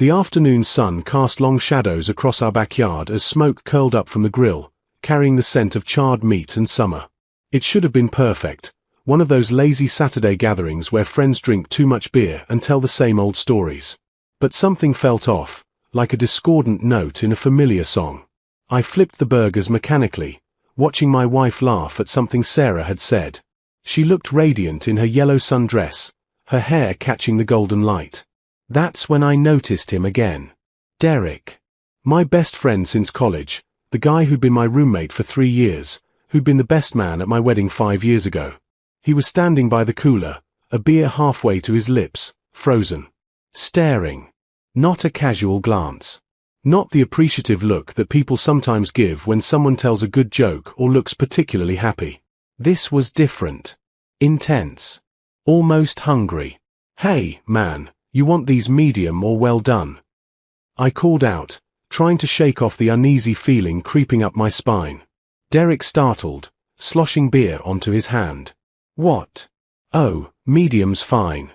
The afternoon sun cast long shadows across our backyard as smoke curled up from the grill, carrying the scent of charred meat and summer. It should have been perfect, one of those lazy Saturday gatherings where friends drink too much beer and tell the same old stories. But something felt off, like a discordant note in a familiar song. I flipped the burgers mechanically, watching my wife laugh at something Sarah had said. She looked radiant in her yellow sundress, her hair catching the golden light. That's when I noticed him again. Derek. My best friend since college, the guy who'd been my roommate for 3 years, who'd been the best man at my wedding 5 years ago. He was standing by the cooler, a beer halfway to his lips, frozen. Staring. Not a casual glance. Not the appreciative look that people sometimes give when someone tells a good joke or looks particularly happy. This was different. Intense. Almost hungry. "Hey, man, you want these medium or well done?" I called out, trying to shake off the uneasy feeling creeping up my spine. Derek startled, sloshing beer onto his hand. "What?" "Oh, medium's fine."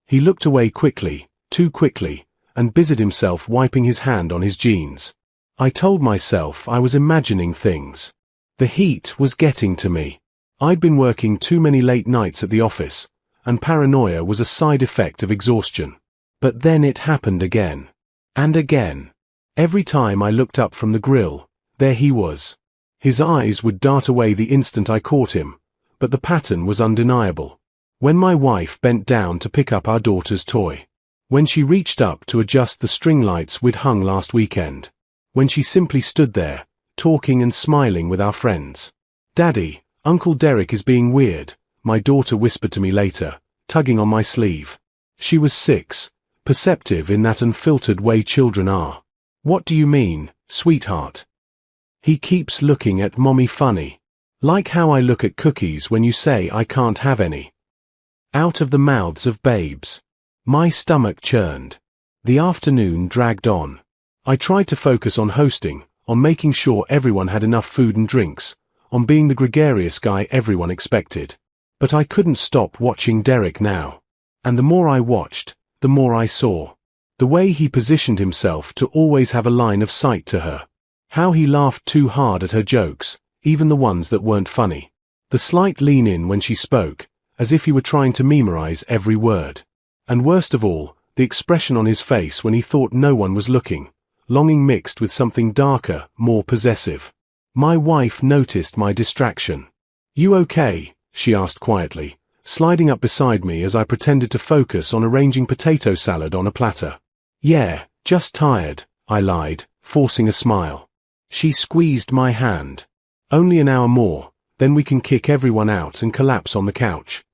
He looked away quickly, too quickly, and busied himself wiping his hand on his jeans. I told myself I was imagining things. The heat was getting to me. I'd been working too many late nights at the office, and paranoia was a side effect of exhaustion. But then it happened again. And again. Every time I looked up from the grill, there he was. His eyes would dart away the instant I caught him, but the pattern was undeniable. When my wife bent down to pick up our daughter's toy. When she reached up to adjust the string lights we'd hung last weekend. When she simply stood there, talking and smiling with our friends. "Daddy, Uncle Derek is being weird," my daughter whispered to me later, tugging on my sleeve. She was 6, perceptive in that unfiltered way children are. "What do you mean, sweetheart?" "He keeps looking at mommy funny. Like how I look at cookies when you say I can't have any." Out of the mouths of babes. My stomach churned. The afternoon dragged on. I tried to focus on hosting, on making sure everyone had enough food and drinks, on being the gregarious guy everyone expected. But I couldn't stop watching Derek now. And the more I watched, the more I saw. The way he positioned himself to always have a line of sight to her. How he laughed too hard at her jokes, even the ones that weren't funny. The slight lean in when she spoke, as if he were trying to memorize every word. And worst of all, the expression on his face when he thought no one was looking, longing mixed with something darker, more possessive. My wife noticed my distraction. "You okay?" she asked quietly, sliding up beside me as I pretended to focus on arranging potato salad on a platter. "Yeah, just tired," I lied, forcing a smile. She squeezed my hand. "Only an hour more, then we can kick everyone out and collapse on the couch."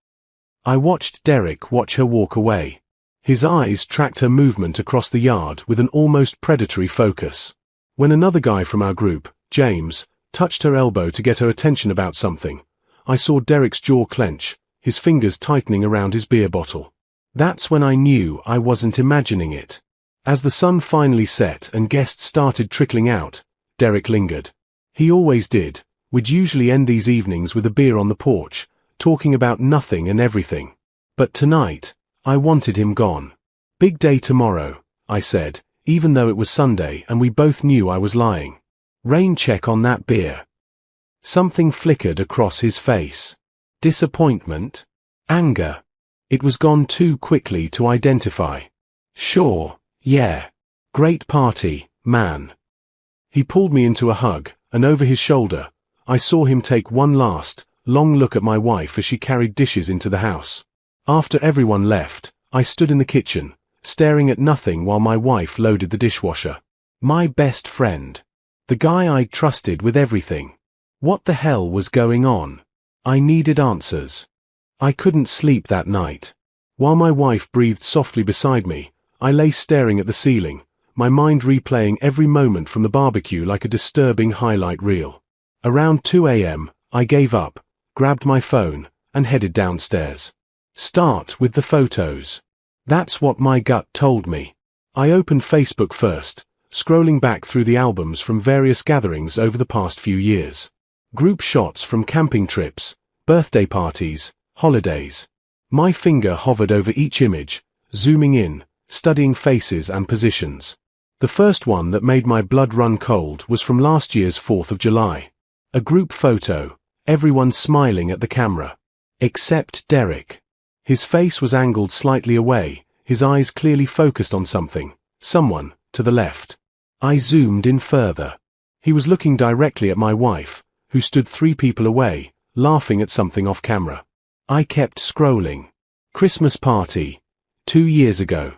I watched Derek watch her walk away. His eyes tracked her movement across the yard with an almost predatory focus. When another guy from our group, James, touched her elbow to get her attention about something, I saw Derek's jaw clench, his fingers tightening around his beer bottle. That's when I knew I wasn't imagining it. As the sun finally set and guests started trickling out, Derek lingered. He always did. We'd usually end these evenings with a beer on the porch, talking about nothing and everything. But tonight, I wanted him gone. "Big day tomorrow," I said, even though it was Sunday and we both knew I was lying. "Rain check on that beer." Something flickered across his face. Disappointment? Anger? It was gone too quickly to identify. "Sure, yeah. Great party, man." He pulled me into a hug, and over his shoulder, I saw him take one last, long look at my wife as she carried dishes into the house. After everyone left, I stood in the kitchen, staring at nothing while my wife loaded the dishwasher. My best friend. The guy I'd trusted with everything. What the hell was going on? I needed answers. I couldn't sleep that night. While my wife breathed softly beside me, I lay staring at the ceiling, my mind replaying every moment from the barbecue like a disturbing highlight reel. Around 2 a.m., I gave up, grabbed my phone, and headed downstairs. Start with the photos. That's what my gut told me. I opened Facebook first, scrolling back through the albums from various gatherings over the past few years. Group shots from camping trips, birthday parties, holidays. My finger hovered over each image, zooming in, studying faces and positions. The first one that made my blood run cold was from last year's 4th of July. A group photo, everyone smiling at the camera. Except Derek. His face was angled slightly away, his eyes clearly focused on something, someone, to the left. I zoomed in further. He was looking directly at my wife, who stood 3 people away, laughing at something off camera. I kept scrolling. Christmas party. 2 years ago.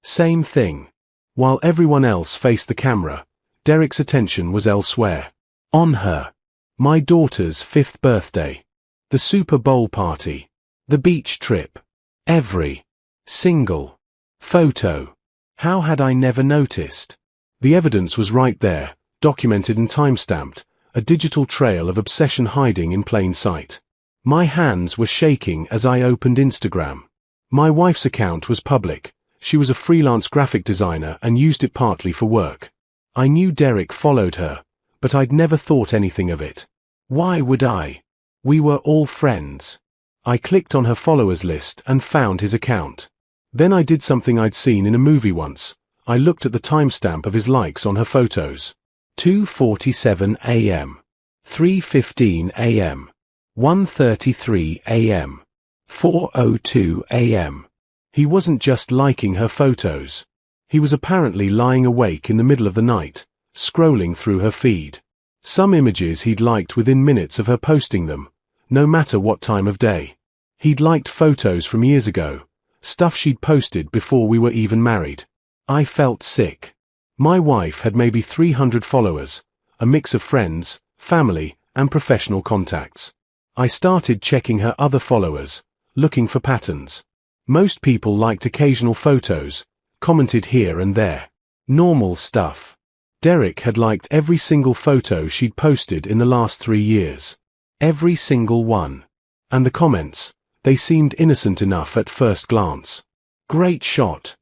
Same thing. While everyone else faced the camera, Derek's attention was elsewhere. On her. My daughter's 5th birthday. The Super Bowl party. The beach trip. Every single photo. How had I never noticed? The evidence was right there, documented and time-stamped, a digital trail of obsession hiding in plain sight. My hands were shaking as I opened Instagram. My wife's account was public. She was a freelance graphic designer and used it partly for work. I knew Derek followed her, but I'd never thought anything of it. Why would I? We were all friends. I clicked on her followers list and found his account. Then I did something I'd seen in a movie once. I looked at the timestamp of his likes on her photos. 2:47 a.m. 3:15 a.m. 1:33 a.m. 4:02 a.m. He wasn't just liking her photos. He was apparently lying awake in the middle of the night, scrolling through her feed. Some images he'd liked within minutes of her posting them, no matter what time of day. He'd liked photos from years ago, stuff she'd posted before we were even married. I felt sick. My wife had maybe 300 followers, a mix of friends, family, and professional contacts. I started checking her other followers, looking for patterns. Most people liked occasional photos, commented here and there. Normal stuff. Derek had liked every single photo she'd posted in the last 3 years. Every single one. And the comments, they seemed innocent enough at first glance. Great shot.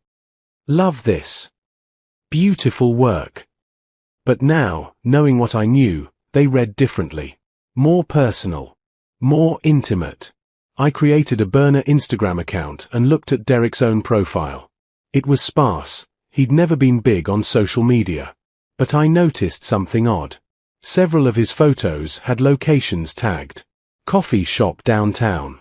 Love this. Beautiful work. But now, knowing what I knew, they read differently. More personal. More intimate. I created a burner Instagram account and looked at Derek's own profile. It was sparse. He'd never been big on social media. But I noticed something odd. Several of his photos had locations tagged. Coffee shop downtown.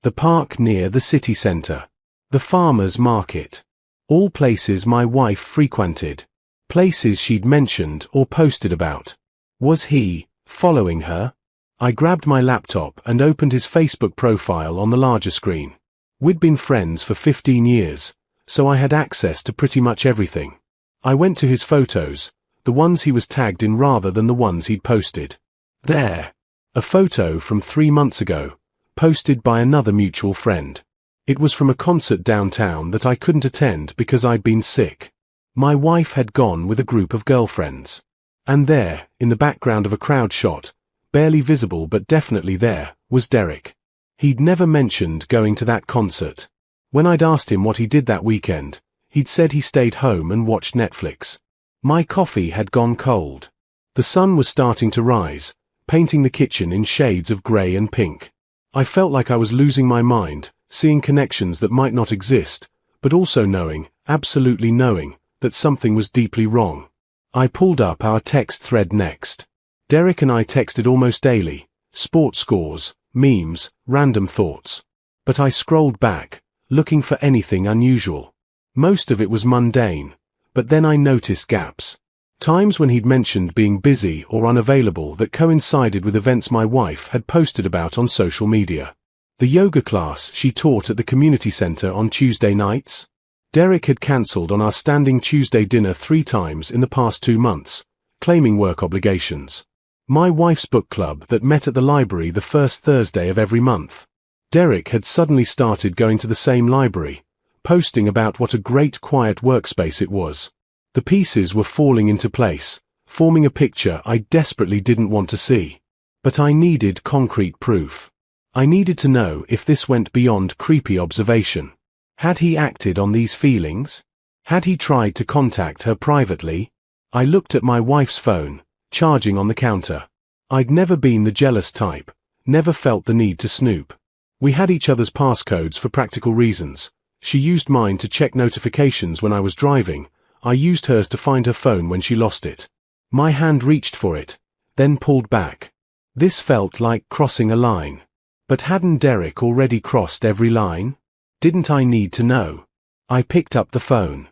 The park near the city center. The farmer's market. All places my wife frequented. Places she'd mentioned or posted about. Was he following her? I grabbed my laptop and opened his Facebook profile on the larger screen. We'd been friends for 15 years, so I had access to pretty much everything. I went to his photos, the ones he was tagged in rather than the ones he'd posted. There. A photo from 3 months ago, posted by another mutual friend. It was from a concert downtown that I couldn't attend because I'd been sick. My wife had gone with a group of girlfriends. And there, in the background of a crowd shot, barely visible but definitely there, was Derek. He'd never mentioned going to that concert. When I'd asked him what he did that weekend, he'd said he stayed home and watched Netflix. My coffee had gone cold. The sun was starting to rise, painting the kitchen in shades of grey and pink. I felt like I was losing my mind, seeing connections that might not exist, but also knowing, absolutely knowing, that something was deeply wrong. I pulled up our text thread next. Derek and I texted almost daily, sports scores, memes, random thoughts. But I scrolled back, looking for anything unusual. Most of it was mundane, but then I noticed gaps. Times when he'd mentioned being busy or unavailable that coincided with events my wife had posted about on social media. The yoga class she taught at the community center on Tuesday nights. Derek had cancelled on our standing Tuesday dinner 3 times in the past 2 months, claiming work obligations. My wife's book club that met at the library the first Thursday of every month. Derek had suddenly started going to the same library, posting about what a great quiet workspace it was. The pieces were falling into place, forming a picture I desperately didn't want to see. But I needed concrete proof. I needed to know if this went beyond creepy observation. Had he acted on these feelings? Had he tried to contact her privately? I looked at my wife's phone, charging on the counter. I'd never been the jealous type, never felt the need to snoop. We had each other's passcodes for practical reasons, She used mine to check notifications when I was driving. I used hers to find her phone when she lost it. My hand reached for it, then pulled back. This felt like crossing a line. But hadn't Derek already crossed every line? Didn't I need to know? I picked up the phone.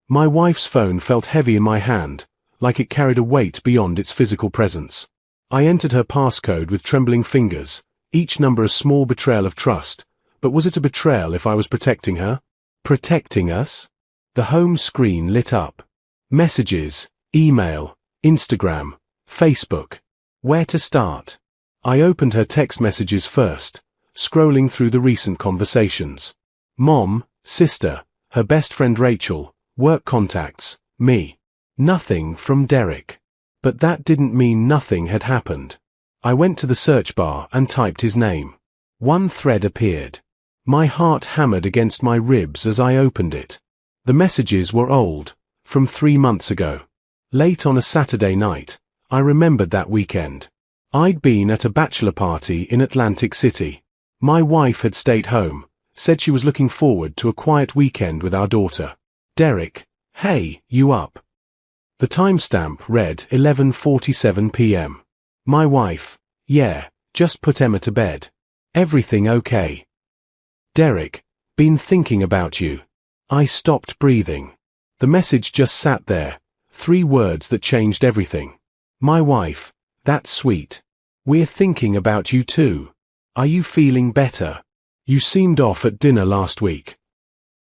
My wife's phone felt heavy in my hand, like it carried a weight beyond its physical presence. I entered her passcode with trembling fingers, each number a small betrayal of trust. But was it a betrayal if I was protecting her? Protecting us? The home screen lit up. Messages, email, Instagram, Facebook. Where to start? I opened her text messages first, scrolling through the recent conversations. Mom, sister, her best friend Rachel, work contacts, me. Nothing from Derek. But that didn't mean nothing had happened. I went to the search bar and typed his name. One thread appeared. My heart hammered against my ribs as I opened it. The messages were old, from 3 months ago. Late on a Saturday night, I remembered that weekend. I'd been at a bachelor party in Atlantic City. My wife had stayed home, said she was looking forward to a quiet weekend with our daughter. Derek, hey, you up? The timestamp read 11:47 p.m. My wife, yeah, just put Emma to bed. Everything okay? Derek, been thinking about you. I stopped breathing. The message just sat there, 3 words that changed everything. My wife, that's sweet. We're thinking about you too. Are you feeling better? You seemed off at dinner last week.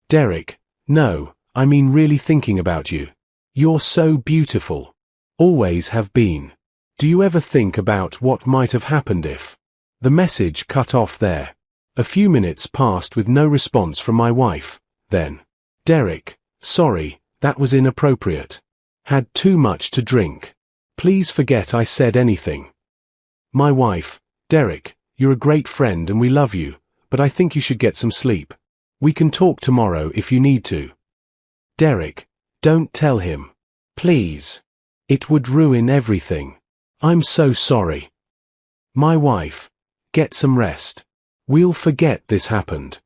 Derek, no, I mean really thinking about you. You're so beautiful. Always have been. Do you ever think about what might have happened if? The message cut off there. A few minutes passed with no response from my wife. Then, Derek, sorry, that was inappropriate. Had too much to drink. Please forget I said anything. My wife, Derek, you're a great friend and we love you, but I think you should get some sleep. We can talk tomorrow if you need to. Derek, don't tell him. Please. It would ruin everything. I'm so sorry. My wife, get some rest. We'll forget this happened.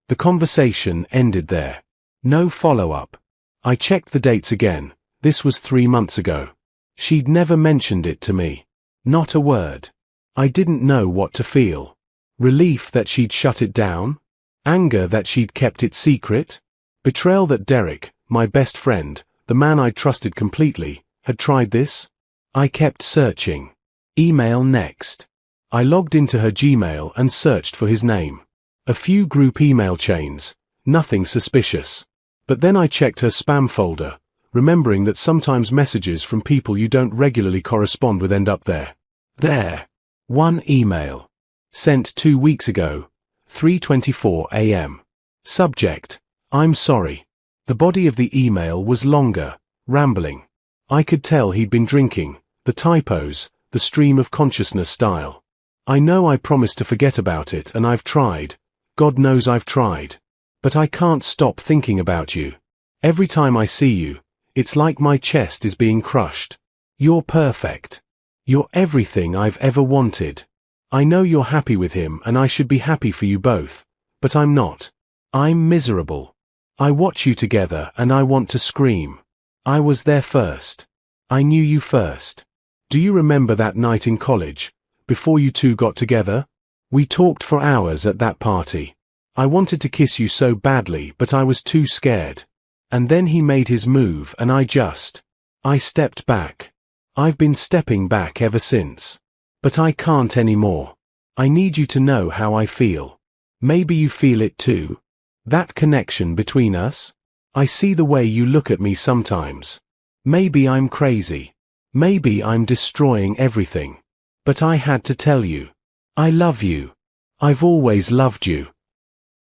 The conversation ended there. No follow-up. I checked the dates again. This was 3 months ago. She'd never mentioned it to me. Not a word. I didn't know what to feel. Relief that she'd shut it down? Anger that she'd kept it secret? Betrayal that Derek, my best friend, the man I trusted completely, had tried this? I kept searching. Email next. I logged into her Gmail and searched for his name. A few group email chains, nothing suspicious. But then I checked her spam folder, remembering that sometimes messages from people you don't regularly correspond with end up there. There. One email. Sent 2 weeks ago, 3:24 a.m. Subject, I'm sorry. The body of the email was longer, rambling. I could tell he'd been drinking, the typos, the stream of consciousness style. I know I promised to forget about it and I've tried. God knows I've tried. But I can't stop thinking about you. Every time I see you, it's like my chest is being crushed. You're perfect. You're everything I've ever wanted. I know you're happy with him and I should be happy for you both. But I'm not. I'm miserable. I watch you together and I want to scream. I was there first. I knew you first. Do you remember that night in college, before you two got together? We talked for hours at that party. I wanted to kiss you so badly, but I was too scared. And then he made his move and I stepped back. I've been stepping back ever since. But I can't anymore. I need you to know how I feel. Maybe you feel it too. That connection between us? I see the way you look at me sometimes. Maybe I'm crazy. Maybe I'm destroying everything. But I had to tell you. I love you. I've always loved you.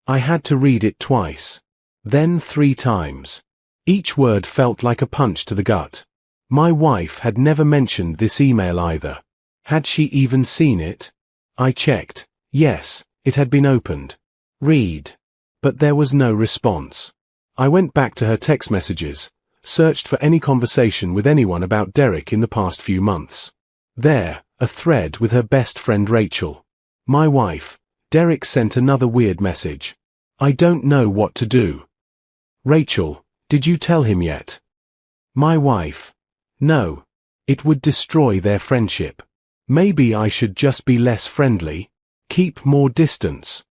I had to read it twice. Then 3 times. Each word felt like a punch to the gut. My wife had never mentioned this email either. Had she even seen it? I checked. Yes, it had been opened. Read. But there was no response. I went back to her text messages, searched for any conversation with anyone about Derek in the past few months. There, a thread with her best friend Rachel. My wife. Derek sent another weird message. I don't know what to do. Rachel, did you tell him yet? My wife. No. It would destroy their friendship. Maybe I should just be less friendly. Keep more distance.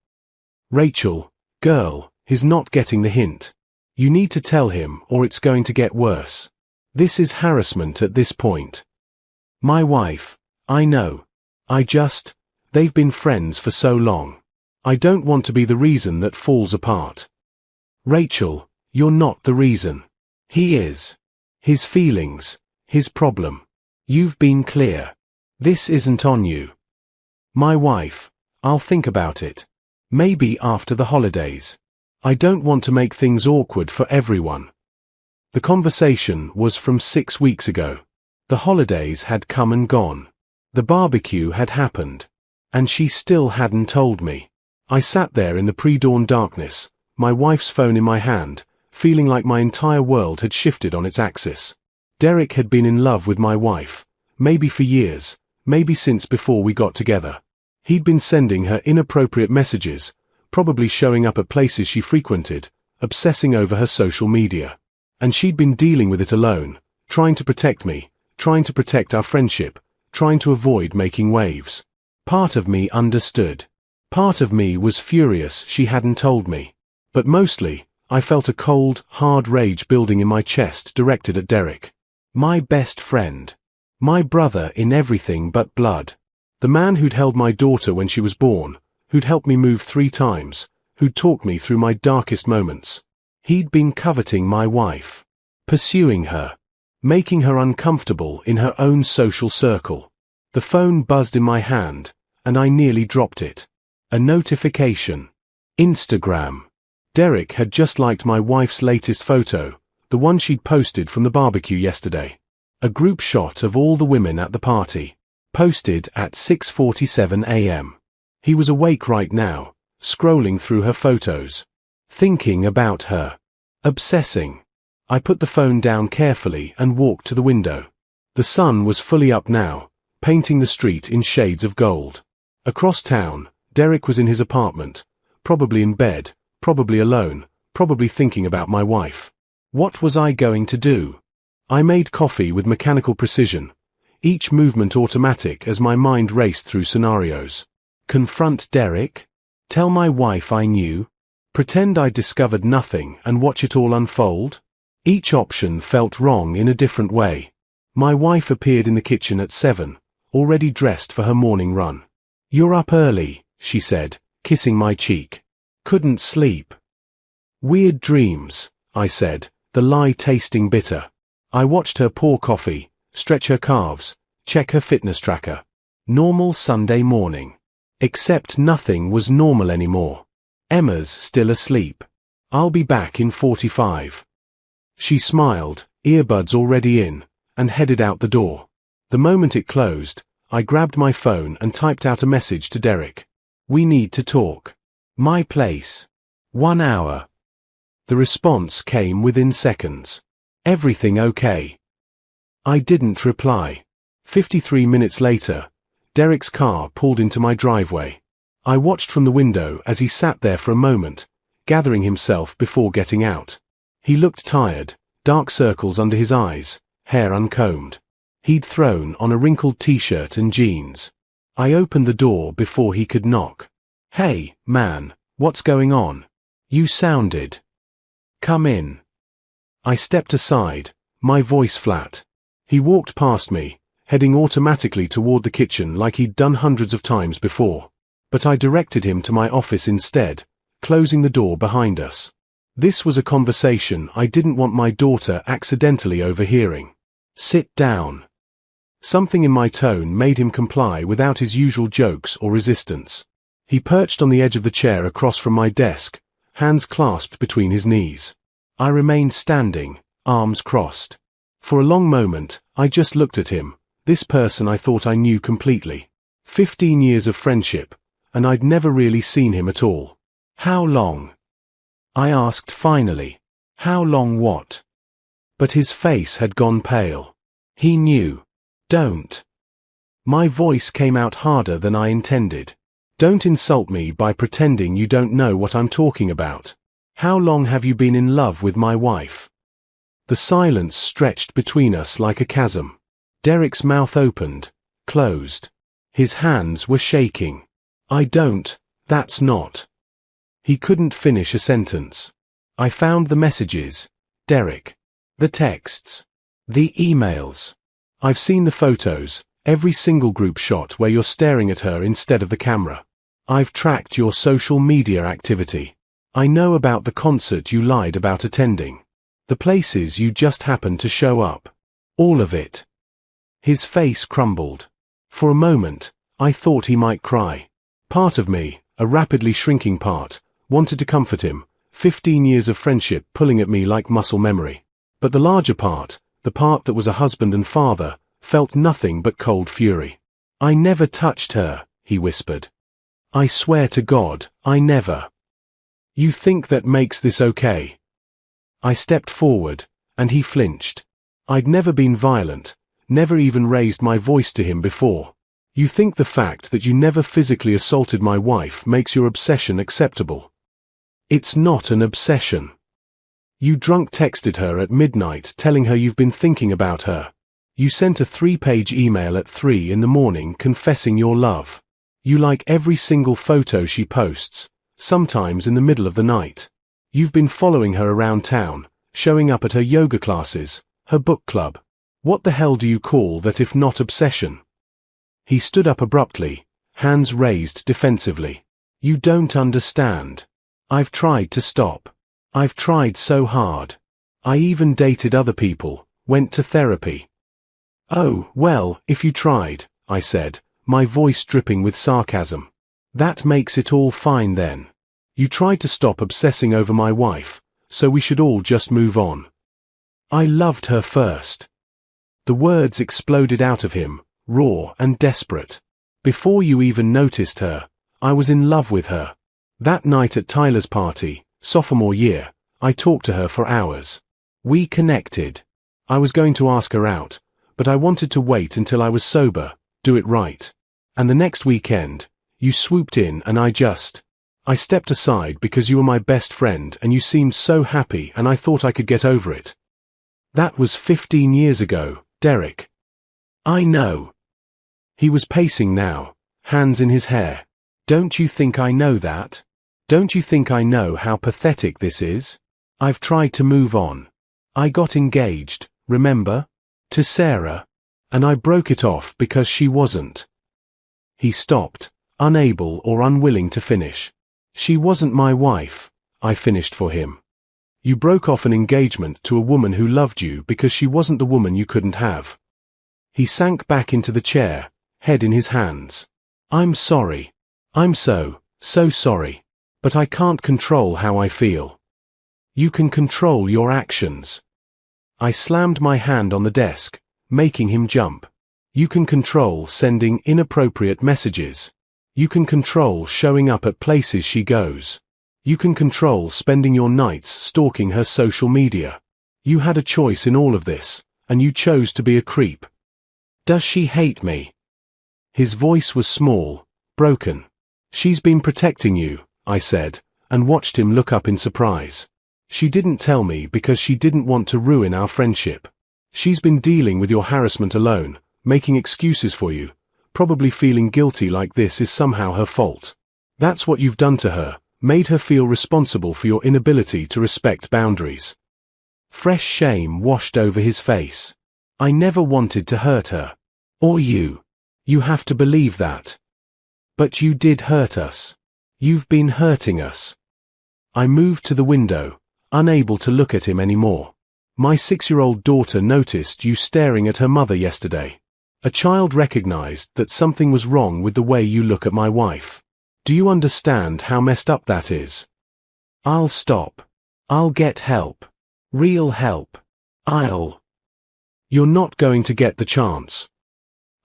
Rachel, girl, he's not getting the hint. You need to tell him or it's going to get worse. This is harassment at this point. My wife. I know. They've been friends for so long. I don't want to be the reason that falls apart. Rachel, you're not the reason. He is. His feelings, his problem. You've been clear. This isn't on you. My wife, I'll think about it. Maybe after the holidays. I don't want to make things awkward for everyone. The conversation was from 6 weeks ago. The holidays had come and gone. The barbecue had happened. And she still hadn't told me. I sat there in the pre-dawn darkness, my wife's phone in my hand, feeling like my entire world had shifted on its axis. Derek had been in love with my wife, maybe for years, maybe since before we got together. He'd been sending her inappropriate messages, probably showing up at places she frequented, obsessing over her social media. And she'd been dealing with it alone, trying to protect me, trying to protect our friendship, trying to avoid making waves. Part of me understood. Part of me was furious she hadn't told me. But mostly, I felt a cold, hard rage building in my chest directed at Derek. My best friend. My brother in everything but blood. The man who'd held my daughter when she was born, who'd helped me move 3 times, who'd talked me through my darkest moments. He'd been coveting my wife. Pursuing her. Making her uncomfortable in her own social circle. The phone buzzed in my hand, and I nearly dropped it. A notification. Instagram. Derek had just liked my wife's latest photo, the one she'd posted from the barbecue yesterday. A group shot of all the women at the party. Posted at 6:47 a.m. He was awake right now, scrolling through her photos. Thinking about her. Obsessing. I put the phone down carefully and walked to the window. The sun was fully up now, painting the street in shades of gold. Across town, Derek was in his apartment, probably in bed, probably alone, probably thinking about my wife. What was I going to do? I made coffee with mechanical precision, each movement automatic as my mind raced through scenarios. Confront Derek? Tell my wife I knew? Pretend I discovered nothing and watch it all unfold? Each option felt wrong in a different way. My wife appeared in the kitchen at 7, already dressed for her morning run. You're up early, she said, kissing my cheek. Couldn't sleep. Weird dreams, I said, the lie tasting bitter. I watched her pour coffee, stretch her calves, check her fitness tracker. Normal Sunday morning. Except nothing was normal anymore. Emma's still asleep. I'll be back in 45. She smiled, earbuds already in, and headed out the door. The moment it closed, I grabbed my phone and typed out a message to Derek. We need to talk. My place. 1 hour. The response came within seconds. Everything okay? I didn't reply. 53 minutes later, Derek's car pulled into my driveway. I watched from the window as he sat there for a moment, gathering himself before getting out. He looked tired, dark circles under his eyes, hair uncombed. He'd thrown on a wrinkled t-shirt and jeans. I opened the door before he could knock. Hey, man, what's going on? You sounded. Come in. I stepped aside, my voice flat. He walked past me, heading automatically toward the kitchen like he'd done hundreds of times before. But I directed him to my office instead, closing the door behind us. This was a conversation I didn't want my daughter accidentally overhearing. Sit down. Something in my tone made him comply without his usual jokes or resistance. He perched on the edge of the chair across from my desk, hands clasped between his knees. I remained standing, arms crossed. For a long moment, I just looked at him, this person I thought I knew completely. 15 years of friendship, and I'd never really seen him at all. How long? I asked finally. How long what? But his face had gone pale. He knew. Don't. My voice came out harder than I intended. Don't insult me by pretending you don't know what I'm talking about. How long have you been in love with my wife? The silence stretched between us like a chasm. Derek's mouth opened, closed. His hands were shaking. That's not. He couldn't finish a sentence. I found the messages, Derek. The texts. The emails. I've seen the photos, every single group shot where you're staring at her instead of the camera. I've tracked your social media activity. I know about the concert you lied about attending. The places you just happened to show up. All of it. His face crumbled. For a moment, I thought he might cry. Part of me, a rapidly shrinking part, wanted to comfort him, 15 years of friendship pulling at me like muscle memory. But the larger part, the part that was a husband and father, felt nothing but cold fury. I never touched her, he whispered. I swear to God, I never. You think that makes this okay? I stepped forward, and he flinched. I'd never been violent, never even raised my voice to him before. You think the fact that you never physically assaulted my wife makes your obsession acceptable? It's not an obsession. You drunk texted her at midnight telling her you've been thinking about her. You sent a 3-page email at 3 in the morning confessing your love. You like every single photo she posts, sometimes in the middle of the night. You've been following her around town, showing up at her yoga classes, her book club. What the hell do you call that if not obsession? He stood up abruptly, hands raised defensively. You don't understand. I've tried to stop. I've tried so hard. I even dated other people, went to therapy. Oh, well, if you tried, I said, my voice dripping with sarcasm. That makes it all fine then. You tried to stop obsessing over my wife, so we should all just move on. I loved her first. The words exploded out of him, raw and desperate. Before you even noticed her, I was in love with her. That night at Tyler's party, sophomore year, I talked to her for hours. We connected. I was going to ask her out, but I wanted to wait until I was sober, do it right. And the next weekend, you swooped in and I stepped aside because you were my best friend and you seemed so happy and I thought I could get over it. That was 15 years ago, Derek. I know. He was pacing now, hands in his hair. Don't you think I know that? Don't you think I know how pathetic this is? I've tried to move on. I got engaged, remember? To Sarah. And I broke it off because she wasn't. He stopped, unable or unwilling to finish. She wasn't my wife, I finished for him. You broke off an engagement to a woman who loved you because she wasn't the woman you couldn't have. He sank back into the chair, head in his hands. I'm sorry. I'm so sorry. But I can't control how I feel. You can control your actions. I slammed my hand on the desk, making him jump. You can control sending inappropriate messages. You can control showing up at places she goes. You can control spending your nights stalking her social media. You had a choice in all of this, and you chose to be a creep. Does she hate me? His voice was small, broken. She's been protecting you, I said, and watched him look up in surprise. She didn't tell me because she didn't want to ruin our friendship. She's been dealing with your harassment alone, making excuses for you, probably feeling guilty like this is somehow her fault. That's what you've done to her, made her feel responsible for your inability to respect boundaries. Fresh shame washed over his face. I never wanted to hurt her. Or you. You have to believe that. But you did hurt us. You've been hurting us. I moved to the window, unable to look at him anymore. My 6-year-old daughter noticed you staring at her mother yesterday. A child recognized that something was wrong with the way you look at my wife. Do you understand how messed up that is? I'll stop. I'll get help. Real help. You're not going to get the chance.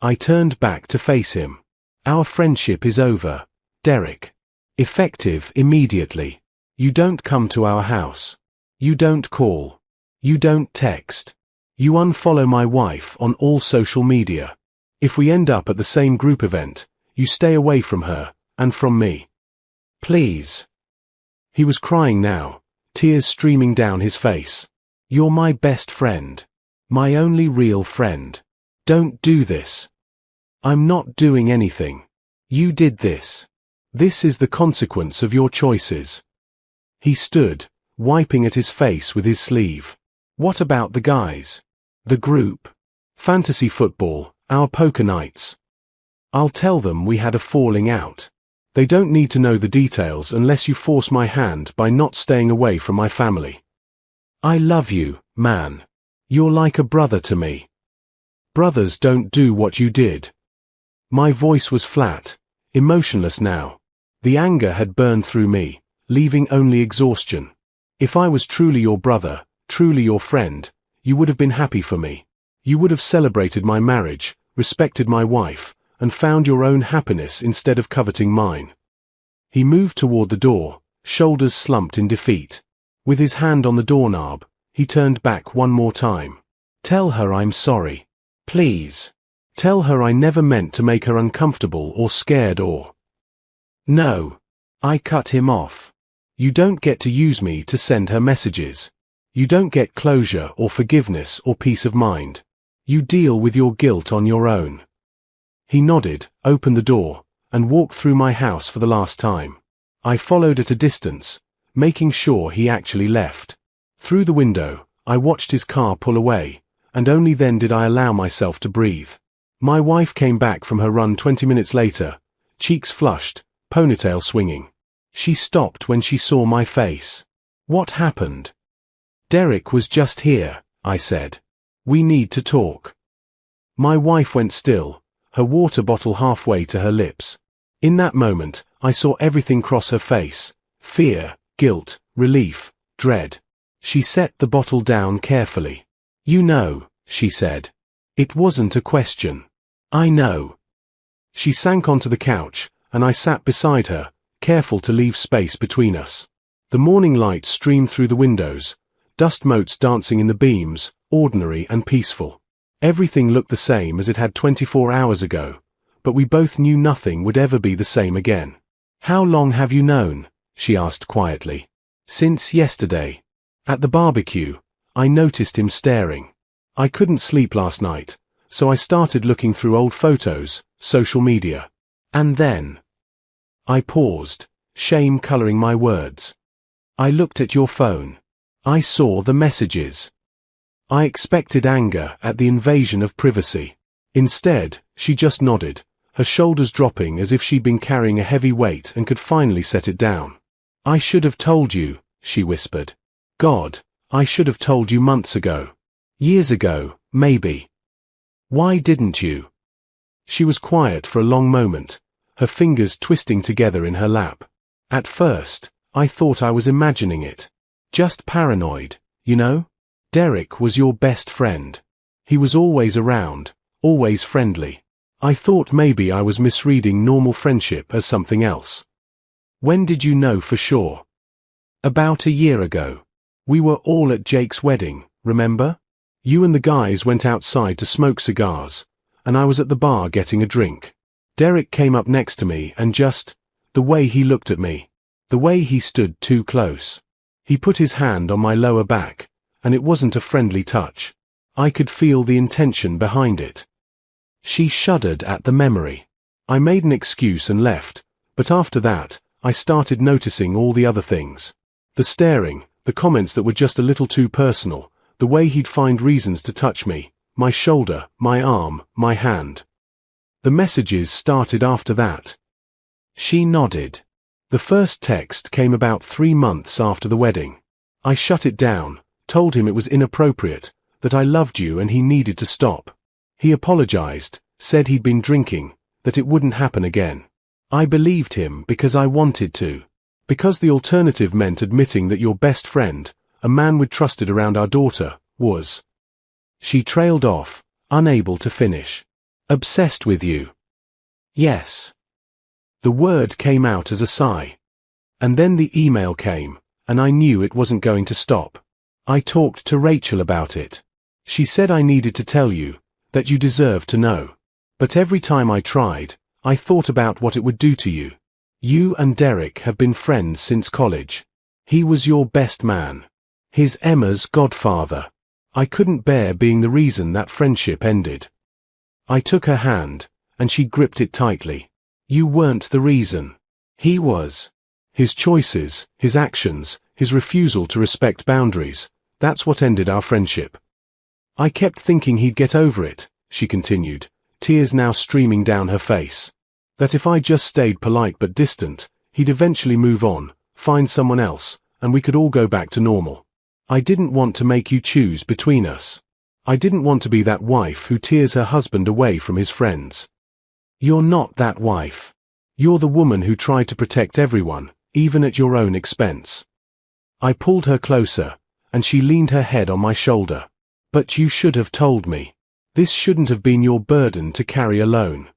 I turned back to face him. Our friendship is over, Derek. Effective immediately. You don't come to our house. You don't call. You don't text. You unfollow my wife on all social media. If we end up at the same group event, you stay away from her, And from me. Please. He was crying now, tears streaming down his face. You're my best friend. My only real friend. Don't do this. I'm not doing anything. You did this. This is the consequence of your choices. He stood, wiping at his face with his sleeve. What about the guys? The group? Fantasy football, our poker nights. I'll tell them we had a falling out. They don't need to know the details unless you force my hand by not staying away from my family. I love you, man. You're like a brother to me. Brothers don't do what you did. My voice was flat, emotionless now. The anger had burned through me, leaving only exhaustion. If I was truly your brother, truly your friend, you would have been happy for me. You would have celebrated my marriage, respected my wife, and found your own happiness instead of coveting mine. He moved toward the door, shoulders slumped in defeat. With his hand on the doorknob, he turned back one more time. Tell her I'm sorry. Please. Tell her I never meant to make her uncomfortable or scared or... No. I cut him off. You don't get to use me to send her messages. You don't get closure or forgiveness or peace of mind. You deal with your guilt on your own. He nodded, opened the door, and walked through my house for the last time. I followed at a distance, making sure he actually left. Through the window, I watched his car pull away, and only then did I allow myself to breathe. My wife came back from her run 20 minutes later, cheeks flushed, ponytail swinging. She stopped when she saw my face. What happened? Derek was just here, I said. We need to talk. My wife went still, her water bottle halfway to her lips. In that moment, I saw everything cross her face: fear, guilt, relief, dread. She set the bottle down carefully. You know, she said. It wasn't a question. I know. She sank onto the couch, and I sat beside her, careful to leave space between us. The morning light streamed through the windows, dust motes dancing in the beams, ordinary and peaceful. Everything looked the same as it had 24 hours ago, but we both knew nothing would ever be the same again. How long have you known? She asked quietly. Since yesterday. At the barbecue, I noticed him staring. I couldn't sleep last night, so I started looking through old photos, social media. And then... I paused, shame coloring my words. I looked at your phone. I saw the messages. I expected anger at the invasion of privacy. Instead, she just nodded, her shoulders dropping as if she'd been carrying a heavy weight and could finally set it down. I should have told you, she whispered. God, I should have told you months ago. Years ago, maybe. Why didn't you? She was quiet for a long moment, her fingers twisting together in her lap. At first, I thought I was imagining it. Just paranoid, you know? Derek was your best friend. He was always around, always friendly. I thought maybe I was misreading normal friendship as something else. When did you know for sure? About a year ago. We were all at Jake's wedding, remember? You and the guys went outside to smoke cigars, and I was at the bar getting a drink. Derek came up next to me and just, the way he looked at me, the way he stood too close. He put his hand on my lower back, and it wasn't a friendly touch. I could feel the intention behind it. She shuddered at the memory. I made an excuse and left, but after that, I started noticing all the other things. The staring, the comments that were just a little too personal, the way he'd find reasons to touch me, my shoulder, my arm, my hand. The messages started after that. She nodded. The first text came about 3 months after the wedding. I shut it down, told him it was inappropriate, that I loved you and he needed to stop. He apologized, said he'd been drinking, that it wouldn't happen again. I believed him because I wanted to. Because the alternative meant admitting that your best friend, a man we'd trusted around our daughter, was. She trailed off, unable to finish. Obsessed with you. Yes. The word came out as a sigh. And then the email came, and I knew it wasn't going to stop. I talked to Rachel about it. She said I needed to tell you, that you deserved to know. But every time I tried, I thought about what it would do to you. You and Derek have been friends since college. He was your best man. He's Emma's godfather. I couldn't bear being the reason that friendship ended. I took her hand, and she gripped it tightly. You weren't the reason. He was. His choices, his actions, his refusal to respect boundaries, that's what ended our friendship. I kept thinking he'd get over it, she continued, tears now streaming down her face. That if I just stayed polite but distant, he'd eventually move on, find someone else, and we could all go back to normal. I didn't want to make you choose between us. I didn't want to be that wife who tears her husband away from his friends. You're not that wife. You're the woman who tried to protect everyone, even at your own expense. I pulled her closer, and she leaned her head on my shoulder. But you should have told me. This shouldn't have been your burden to carry alone.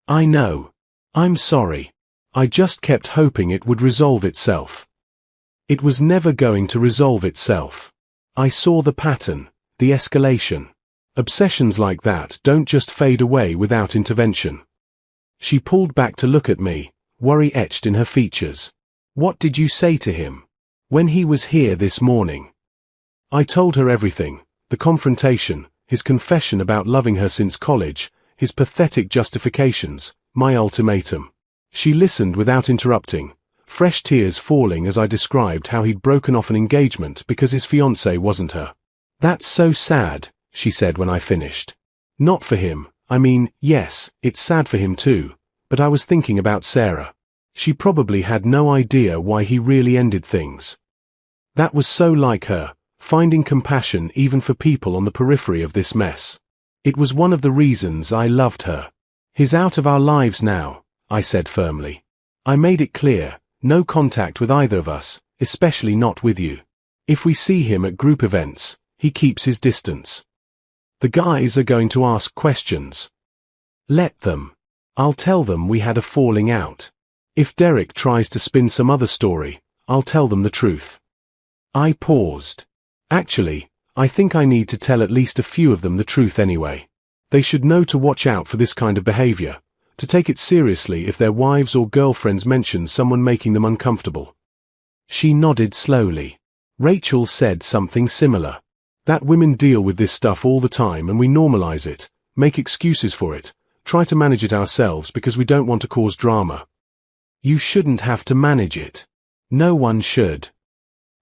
I know. I'm sorry. I just kept hoping it would resolve itself. It was never going to resolve itself. I saw the pattern, the escalation. Obsessions like that don't just fade away without intervention. She pulled back to look at me, worry etched in her features. What did you say to him? When he was here this morning? I told her everything, the confrontation, his confession about loving her since college, his pathetic justifications, my ultimatum. She listened without interrupting, fresh tears falling as I described how he'd broken off an engagement because his fiancée wasn't her. That's so sad, she said when I finished. Not for him, I mean, yes, it's sad for him too, but I was thinking about Sarah. She probably had no idea why he really ended things. That was so like her, finding compassion even for people on the periphery of this mess. It was one of the reasons I loved her. He's out of our lives now, I said firmly. I made it clear, no contact with either of us, especially not with you. If we see him at group events, he keeps his distance. The guys are going to ask questions. Let them. I'll tell them we had a falling out. If Derek tries to spin some other story, I'll tell them the truth. I paused. Actually, I think I need to tell at least a few of them the truth anyway. They should know to watch out for this kind of behavior, to take it seriously if their wives or girlfriends mention someone making them uncomfortable. She nodded slowly. Rachel said something similar. That women deal with this stuff all the time and we normalize it, make excuses for it, try to manage it ourselves because we don't want to cause drama. You shouldn't have to manage it. No one should.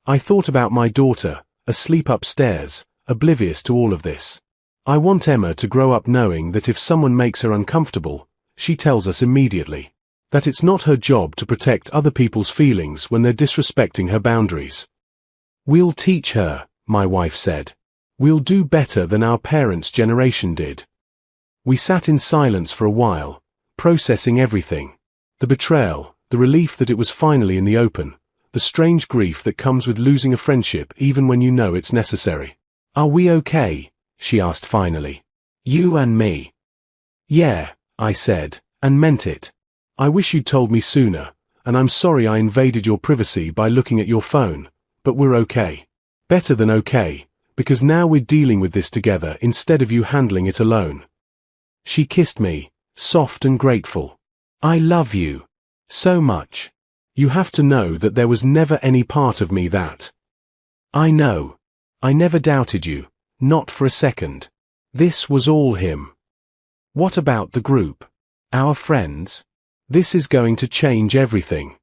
I thought about my daughter, asleep upstairs, oblivious to all of this. I want Emma to grow up knowing that if someone makes her uncomfortable, she tells us immediately. That it's not her job to protect other people's feelings when they're disrespecting her boundaries. We'll teach her, my wife said. We'll do better than our parents' generation did. We sat in silence for a while, processing everything. The betrayal, the relief that it was finally in the open, the strange grief that comes with losing a friendship even when you know it's necessary. Are we okay? She asked finally. You and me. Yeah, I said, and meant it. I wish you'd told me sooner, and I'm sorry I invaded your privacy by looking at your phone, but we're okay. Better than okay, because now we're dealing with this together instead of you handling it alone. She kissed me, soft and grateful. I love you. So much. You have to know that there was never any part of me that. I know. I never doubted you, not for a second. This was all him. What about the group? Our friends? This is going to change everything.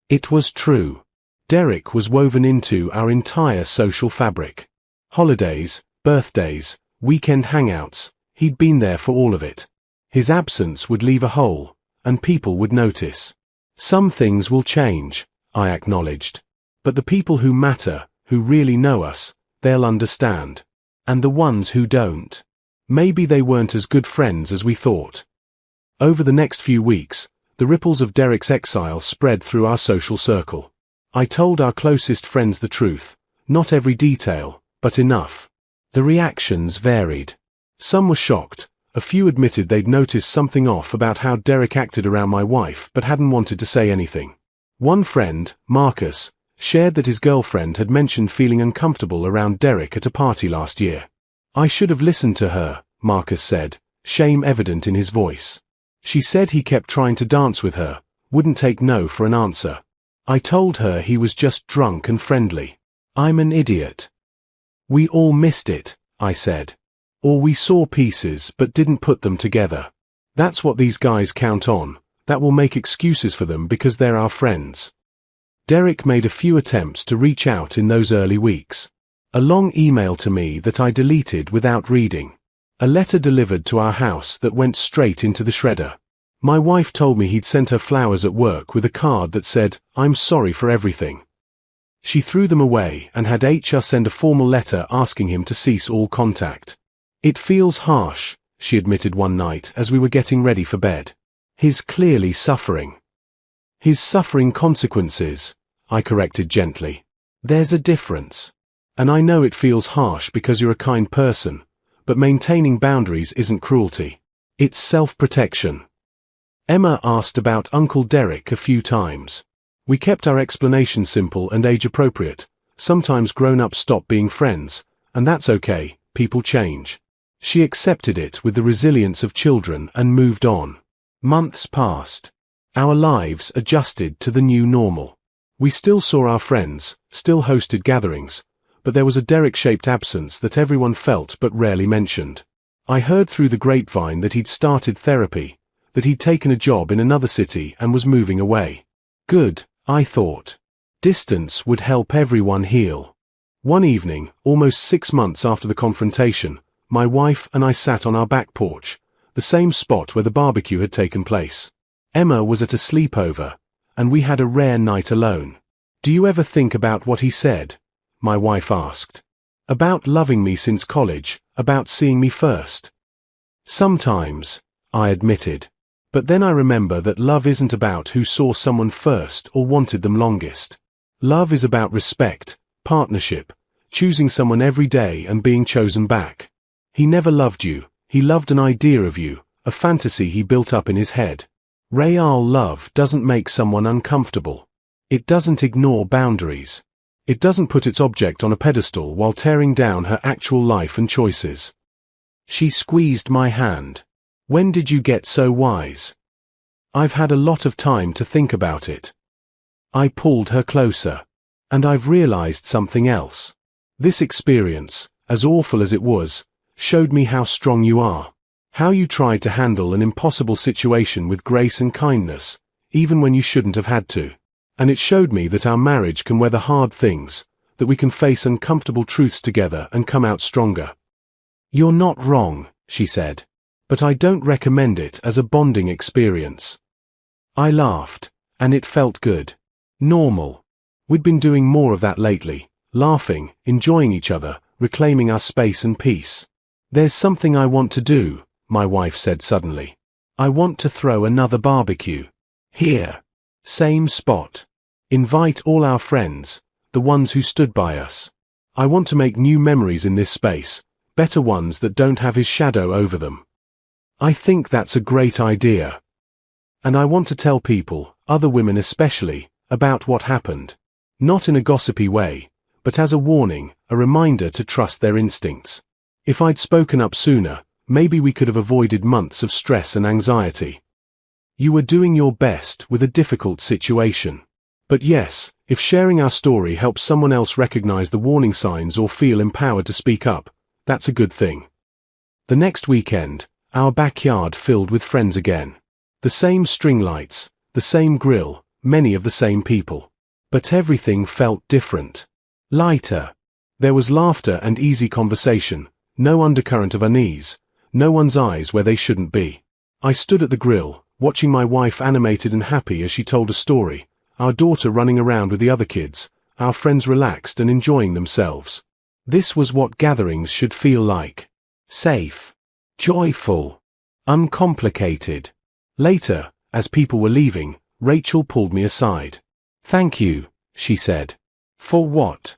It was true. Derek was woven into our entire social fabric. Holidays, birthdays, weekend hangouts, he'd been there for all of it. His absence would leave a hole, and people would notice. Some things will change, I acknowledged. But the people who matter, who really know us, they'll understand. And the ones who don't, maybe they weren't as good friends as we thought. Over the next few weeks, the ripples of Derek's exile spread through our social circle. I told our closest friends the truth, not every detail, but enough. The reactions varied. Some were shocked. A few admitted they'd noticed something off about how Derek acted around my wife but hadn't wanted to say anything. One friend, Marcus, shared that his girlfriend had mentioned feeling uncomfortable around Derek at a party last year. I should have listened to her, Marcus said, shame evident in his voice. She said he kept trying to dance with her, Wouldn't take no for an answer. I told her he was just drunk and friendly. I'm an idiot. We all missed it, I said. Or we saw pieces but didn't put them together. That's what these guys count on. That will make excuses for them because they're our friends. Derek made a few attempts to reach out in those early weeks. A long email to me that I deleted without reading. A letter delivered to our house that went straight into the shredder. My wife told me he'd sent her flowers at work with a card that said, "I'm sorry for everything." She threw them away and had HR send a formal letter asking him to cease all contact. "It feels harsh," she admitted one night as we were getting ready for bed. "He's clearly suffering." "He's suffering consequences," I corrected gently. "There's a difference. And I know it feels harsh because you're a kind person, but maintaining boundaries isn't cruelty. It's self-protection." Emma asked about Uncle Derek a few times. We kept our explanation simple and age-appropriate. Sometimes grown-ups stop being friends, and that's okay, people change. She accepted it with the resilience of children and moved on. Months passed. Our lives adjusted to the new normal. We still saw our friends, still hosted gatherings, but there was a Derek-shaped absence that everyone felt but rarely mentioned. I heard through the grapevine that he'd started therapy, that he'd taken a job in another city and was moving away. Good, I thought. Distance would help everyone heal. One evening, almost 6 months after the confrontation, my wife and I sat on our back porch, the same spot where the barbecue had taken place. Emma was at a sleepover, and we had a rare night alone. "Do you ever think about what he said?" my wife asked. "About loving me since college, about seeing me first?" "Sometimes," I admitted. But then I remember that love isn't about who saw someone first or wanted them longest. Love is about respect, partnership, choosing someone every day and being chosen back. He never loved you, he loved an idea of you, a fantasy he built up in his head. Real love doesn't make someone uncomfortable. It doesn't ignore boundaries. It doesn't put its object on a pedestal while tearing down her actual life and choices. She squeezed my hand. "When did you get so wise?" "I've had a lot of time to think about it." I pulled her closer. "And I've realized something else. This experience, as awful as it was, showed me how strong you are. How you tried to handle an impossible situation with grace and kindness, even when you shouldn't have had to. And it showed me that our marriage can weather hard things, that we can face uncomfortable truths together and come out stronger." "You're not wrong," she said. "But I don't recommend it as a bonding experience." I laughed, and it felt good. Normal. We'd been doing more of that lately, laughing, enjoying each other, reclaiming our space and peace. "There's something I want to do," my wife said suddenly. "I want to throw another barbecue. Here. Same spot. Invite all our friends, the ones who stood by us. I want to make new memories in this space, better ones that don't have his shadow over them. I think that's a great idea. And I want to tell people, other women especially, about what happened. Not in a gossipy way, but as a warning, a reminder to trust their instincts. If I'd spoken up sooner, maybe we could have avoided months of stress and anxiety. You were doing your best with a difficult situation. But yes, if sharing our story helps someone else recognize the warning signs or feel empowered to speak up, that's a good thing." The next weekend, our backyard filled with friends again. The same string lights, the same grill, many of the same people. But everything felt different. Lighter. There was laughter and easy conversation, no undercurrent of unease, no one's eyes where they shouldn't be. I stood at the grill, watching my wife animated and happy as she told a story, our daughter running around with the other kids, our friends relaxed and enjoying themselves. This was what gatherings should feel like. Safe. Joyful. Uncomplicated. Later, as people were leaving, Rachel pulled me aside. "Thank you," she said. "For what?"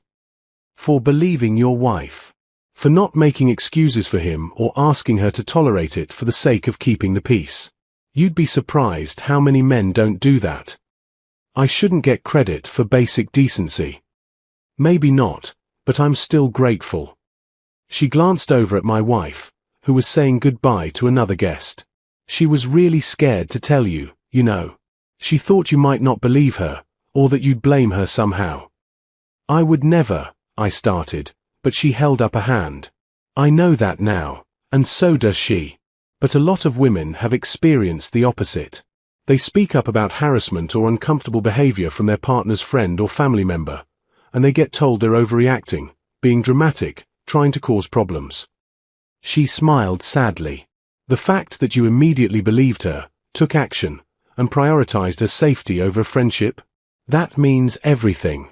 "For believing your wife. For not making excuses for him or asking her to tolerate it for the sake of keeping the peace. You'd be surprised how many men don't do that. I shouldn't get credit for basic decency." "Maybe not, but I'm still grateful." She glanced over at my wife, who was saying goodbye to another guest. "She was really scared to tell you, you know." She thought you might not believe her, or that you'd blame her somehow. I would never, I started, but she held up a hand. I know that now, and so does she. But a lot of women have experienced the opposite. They speak up about harassment or uncomfortable behavior from their partner's friend or family member, and they get told they're overreacting, being dramatic, trying to cause problems. She smiled sadly. The fact that you immediately believed her, took action, and prioritized her safety over friendship, that means everything.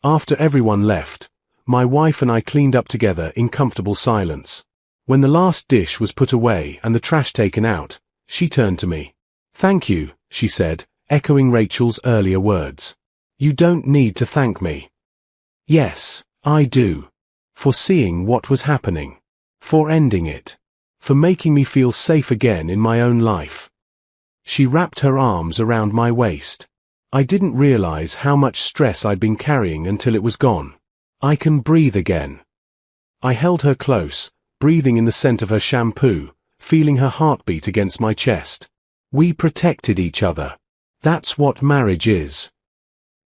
After everyone left, my wife and I cleaned up together in comfortable silence. When the last dish was put away and the trash taken out, she turned to me. "Thank you," she said, echoing Rachel's earlier words. "You don't need to thank me." Yes, I do. For seeing what was happening. For ending it. For making me feel safe again in my own life. She wrapped her arms around my waist. I didn't realize how much stress I'd been carrying until it was gone. I can breathe again. I held her close, breathing in the scent of her shampoo, feeling her heartbeat against my chest. We protected each other. That's what marriage is.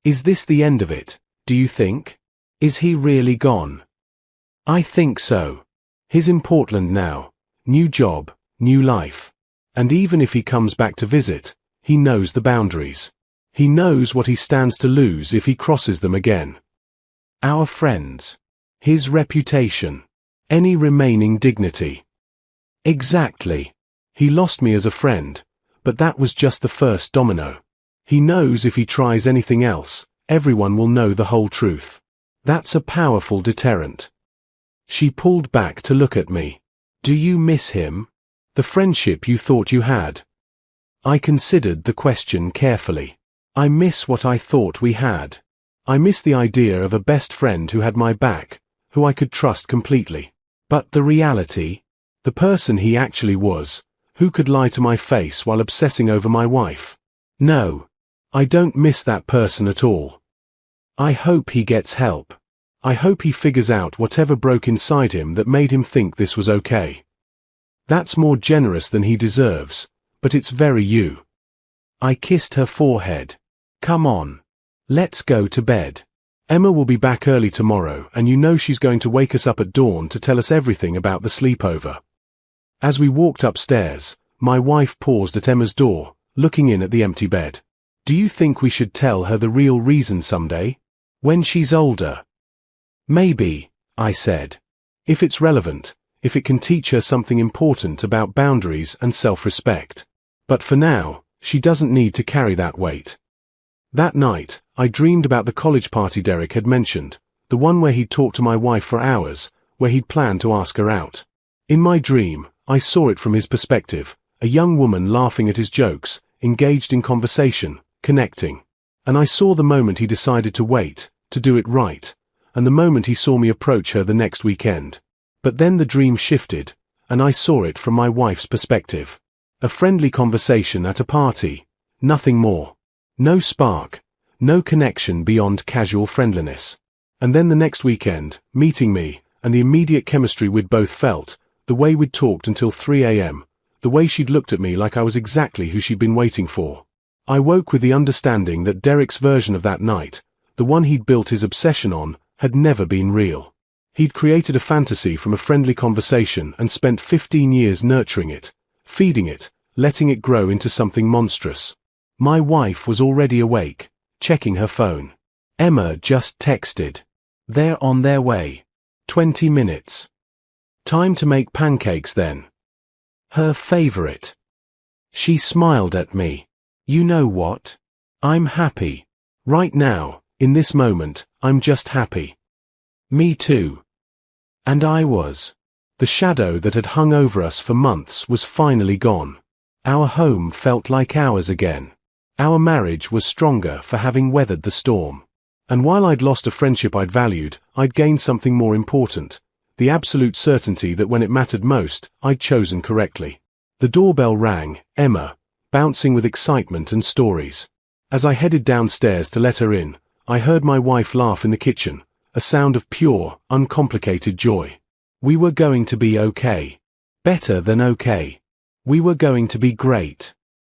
Is this the end of it, do you think? Is he really gone? I think so. He's in Portland now. New job, new life. And even if he comes back to visit, he knows the boundaries. He knows what he stands to lose if he crosses them again. Our friends. His reputation. Any remaining dignity. Exactly. He lost me as a friend, but that was just the first domino. He knows if he tries anything else, everyone will know the whole truth. That's a powerful deterrent. She pulled back to look at me. Do you miss him? The friendship you thought you had? I considered the question carefully. I miss what I thought we had. I miss the idea of a best friend who had my back, who I could trust completely. But the reality, the person he actually was, who could lie to my face while obsessing over my wife? No, I don't miss that person at all. I hope he gets help. I hope he figures out whatever broke inside him that made him think this was okay. That's more generous than he deserves, but it's very you. I kissed her forehead. Come on. Let's go to bed. Emma will be back early tomorrow, and you know she's going to wake us up at dawn to tell us everything about the sleepover. As we walked upstairs, my wife paused at Emma's door, looking in at the empty bed. Do you think we should tell her the real reason someday? When she's older? Maybe, I said. If it's relevant, if it can teach her something important about boundaries and self-respect. But for now, she doesn't need to carry that weight. That night, I dreamed about the college party Derek had mentioned, the one where he'd talked to my wife for hours, where he'd planned to ask her out. In my dream, I saw it from his perspective, a young woman laughing at his jokes, engaged in conversation, connecting. And I saw the moment he decided to wait, to do it right, and the moment he saw me approach her the next weekend. But then the dream shifted, and I saw it from my wife's perspective. A friendly conversation at a party, nothing more. No spark, no connection beyond casual friendliness. And then the next weekend, meeting me, and the immediate chemistry we'd both felt, the way we'd talked until 3 a.m., the way she'd looked at me like I was exactly who she'd been waiting for. I woke with the understanding that Derek's version of that night, the one he'd built his obsession on, had never been real. He'd created a fantasy from a friendly conversation and spent 15 years nurturing it, feeding it, letting it grow into something monstrous. My wife was already awake, checking her phone. Emma just texted. They're on their way. 20 minutes. Time to make pancakes then. Her favorite. She smiled at me. You know what? I'm happy. Right now, in this moment, I'm just happy. Me too. And I was. The shadow that had hung over us for months was finally gone. Our home felt like ours again. Our marriage was stronger for having weathered the storm. And while I'd lost a friendship I'd valued, I'd gained something more important, the absolute certainty that when it mattered most, I'd chosen correctly. The doorbell rang, Emma, bouncing with excitement and stories. As I headed downstairs to let her in, I heard my wife laugh in the kitchen, a sound of pure, uncomplicated joy. We were going to be okay. Better than okay. We were going to be great.